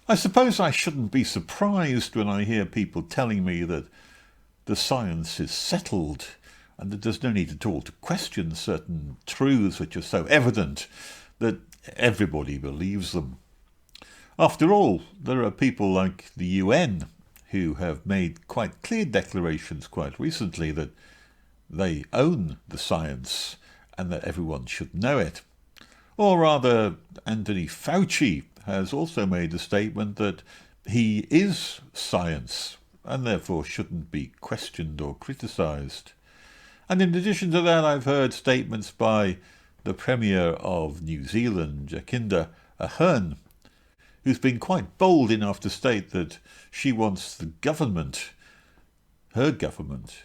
I suppose I shouldn't be surprised when I hear people telling me that the science is settled and that there's no need at all to question certain truths which are so evident that everybody believes them. After all, there are people like the UN who have made quite clear declarations quite recently that they own the science and that everyone should know it. Or rather, Anthony Fauci has also made a statement that he is science and therefore shouldn't be questioned or criticised. And in addition to that, I've heard statements by the Premier of New Zealand, Jacinda Ardern, who's been quite bold enough to state that she wants the government, her government,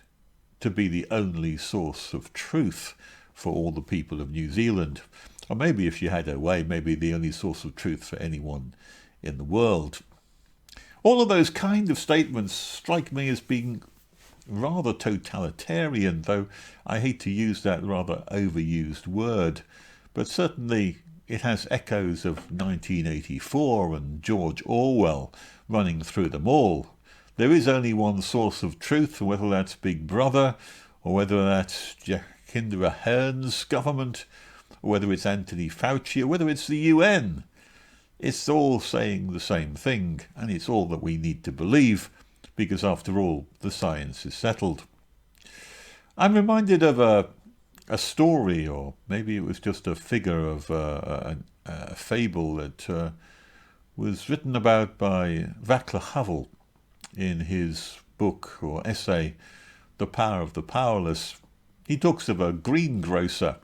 to be the only source of truth for all the people of New Zealand. Or maybe if she had her way, maybe the only source of truth for anyone in the world. All of those kind of statements strike me as being rather totalitarian, though I hate to use that rather overused word. But certainly it has echoes of 1984 and George Orwell running through them all. There is only one source of truth, whether that's Big Brother, or whether that's Jacinda Ardern's government, or whether it's Anthony Fauci, or whether it's the UN. It's all saying the same thing, and it's all that we need to believe, because after all, the science is settled. I'm reminded of a story, or maybe it was just a figure of a fable that was written about by Václav Havel in his book or essay, The Power of the Powerless. He talks of a greengrocer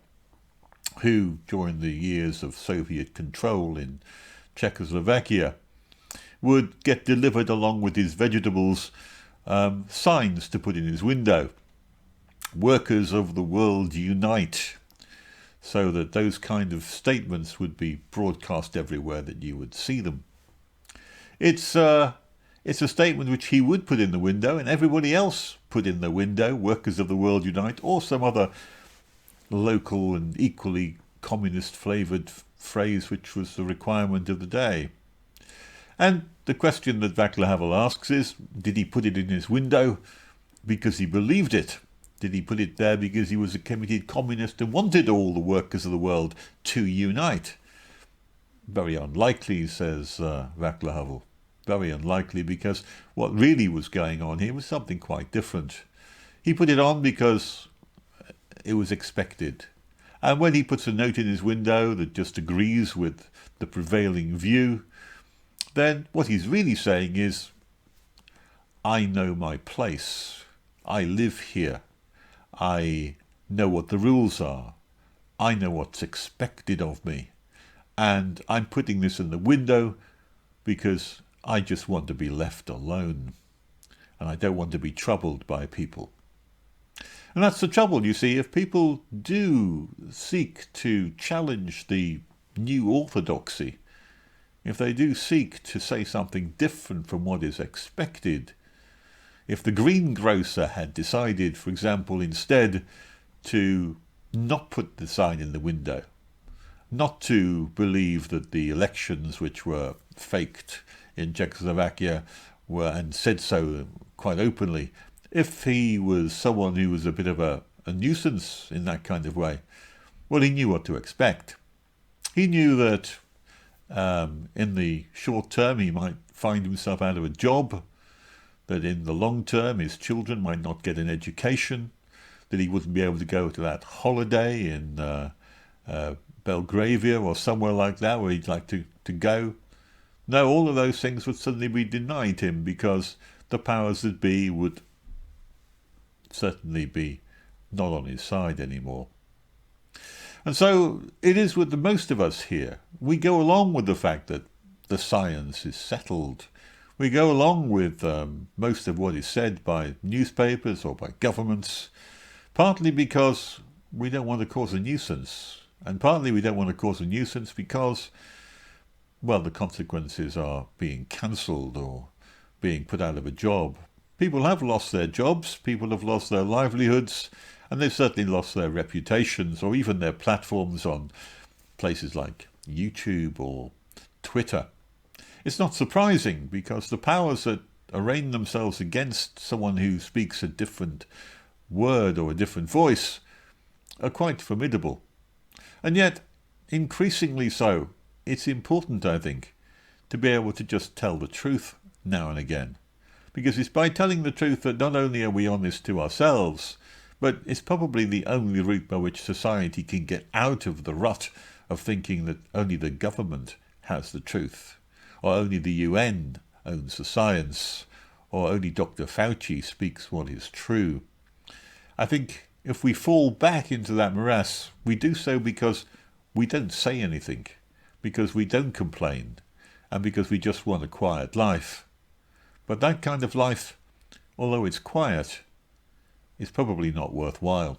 who, during the years of Soviet control in Czechoslovakia, would get delivered along with his vegetables signs to put in his window. Workers of the world unite, so that those kind of statements would be broadcast everywhere that you would see them. It's a statement which he would put in the window and everybody else put in the window, workers of the world unite, or some other local and equally communist-flavoured phrase which was the requirement of the day. And the question that Václav Havel asks is, did he put it in his window because he believed it? Did he put it there because he was a committed communist and wanted all the workers of the world to unite? Very unlikely, says Václav Havel. Very unlikely, because what really was going on here was something quite different. He put it on because it was expected. And when he puts a note in his window that just agrees with the prevailing view, then what he's really saying is, I know my place. I live here. I know what the rules are. I know what's expected of me. And I'm putting this in the window because I just want to be left alone. And I don't want to be troubled by people. And that's the trouble, you see. If people do seek to challenge the new orthodoxy, if they do seek to say something different from what is expected, if the greengrocer had decided, for example, instead to not put the sign in the window, not to believe that the elections which were faked in Czechoslovakia were, and said so quite openly, if he was someone who was a bit of a nuisance in that kind of way, well, he knew what to expect. He knew that in the short term he might find himself out of a job, that in the long term his children might not get an education, that he wouldn't be able to go to that holiday in Belgravia or somewhere like that where he'd like to go. No, all of those things would suddenly be denied him because the powers that be would certainly be not on his side anymore. And so it is with the most of us here. We go along with the fact that the science is settled. We go along with most of what is said by newspapers or by governments, partly because we don't want to cause a nuisance, and partly we don't want to cause a nuisance because, well, the consequences are being cancelled or being put out of a job. People have lost their jobs, people have lost their livelihoods, and they've certainly lost their reputations or even their platforms on places like YouTube or Twitter. It's not surprising, because the powers that arraign themselves against someone who speaks a different word or a different voice are quite formidable. And yet, increasingly so, it's important, I think, to be able to just tell the truth now and again. Because it's by telling the truth that not only are we honest to ourselves, but it's probably the only route by which society can get out of the rut of thinking that only the government has the truth, or only the UN owns the science, or only Dr. Fauci speaks what is true. I think if we fall back into that morass, we do so because we don't say anything, because we don't complain, and because we just want a quiet life. But that kind of life, although it's quiet, is probably not worthwhile.